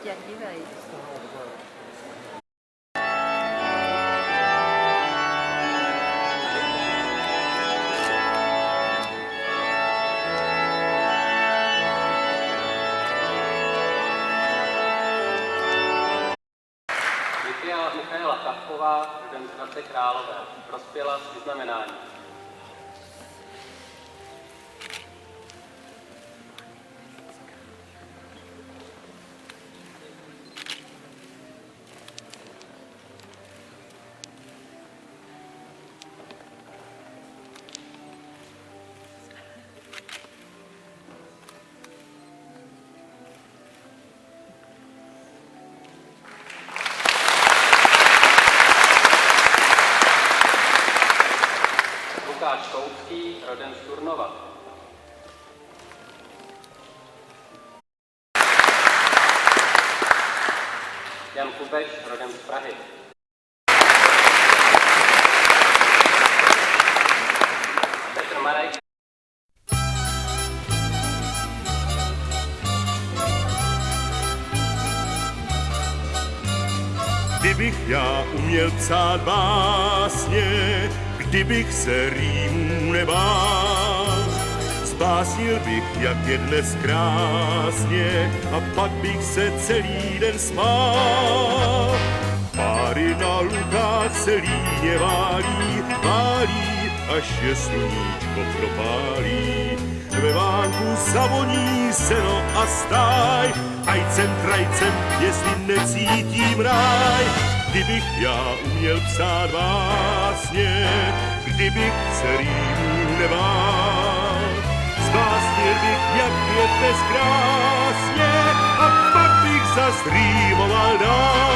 jak dívej. Michaela Kafková, rodem z Hradce Králové, prospěla s vyznamenáním. Lukáš Koucký, rodem z Turnova. Jan Kubeš, rodem z Prahy. Petr Marek. Kdybych já uměl psát básně, kdybych se rýmů nebál, zbásnil bych, jak je dnes krásně, a pak bych se celý den smál. Páry na lukách se líně válí, až je sluníčko propálí. Ve vánku zavoní seno a stáj, trajcem, jestli necítím ráj. Kdybych já uměl psát básně, kdybych se rýmů nebál, zbásnil bych, jak je dnes krásně, a pak bych zas rýmoval dál.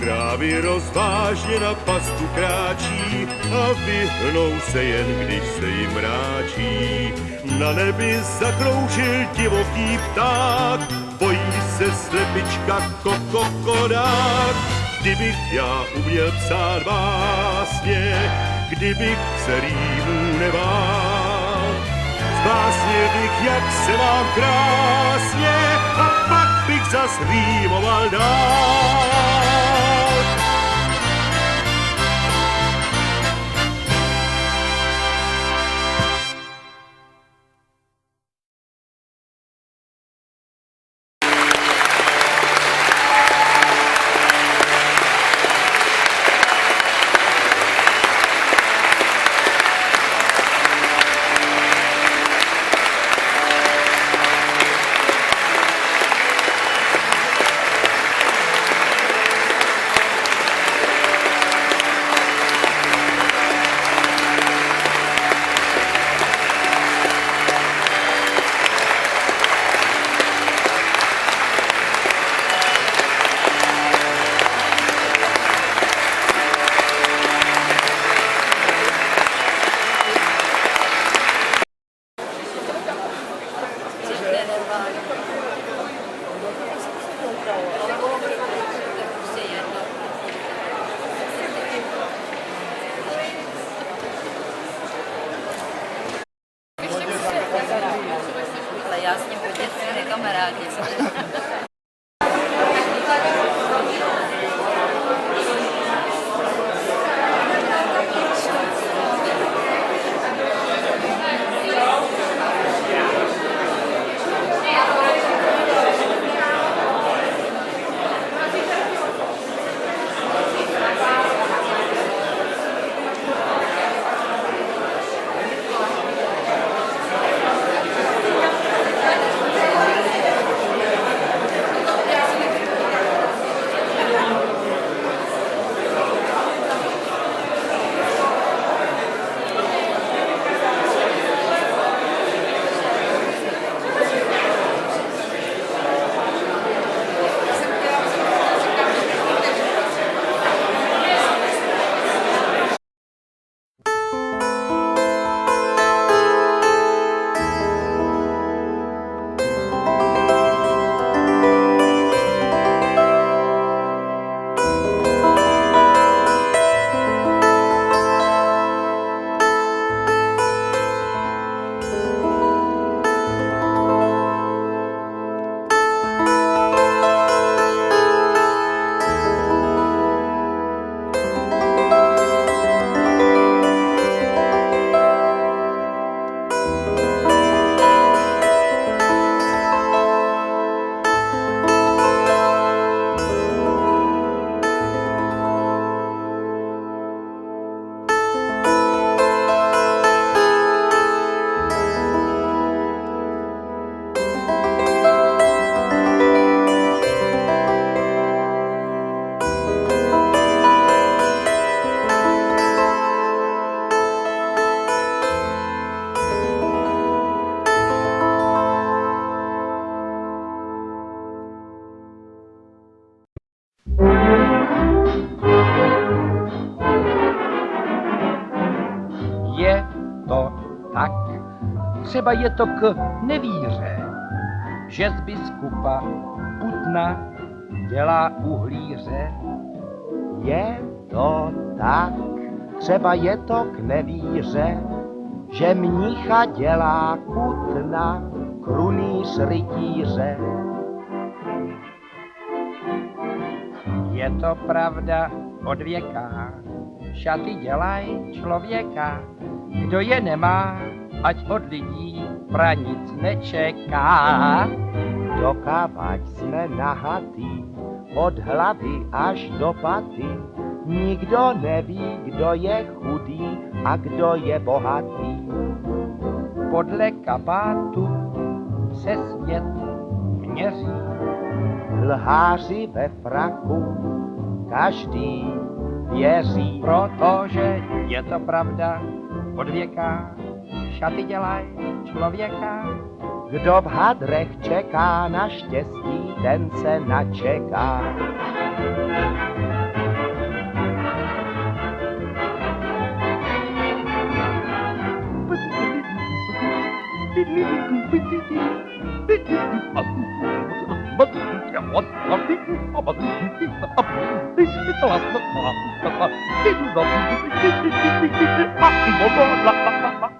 Krávy rozvážně na pastu kráčí a vyhnou se jen, když se jim mráčí. Na nebi zakroužil divoký pták, bojí se slepička kokodák. Kdybych já uměl psát básně, kdybych se rýmů nebál, zbásnil bych, jak se mám krásně, a pak bych zas rýmoval dál. třeba je to k nevíře, že z biskupa putna dělá uhlíře. Je to tak, třeba je to k nevíře, že mnicha dělá kutna, krunýř rytíře. Je to pravda od věka, šaty dělají člověka, kdo je nemá, ať od lidí pranic nečeká. Dokavať jsme nahatý, od hlavy až do paty, nikdo neví, kdo je chudý a kdo je bohatý. Podle kabátu se svět měří, Lháři ve fraku, každý věří. protože je to pravda od věka, šaty dělají člověka. Kdo v hadrech čeká na štěstí, ten se načeká. What?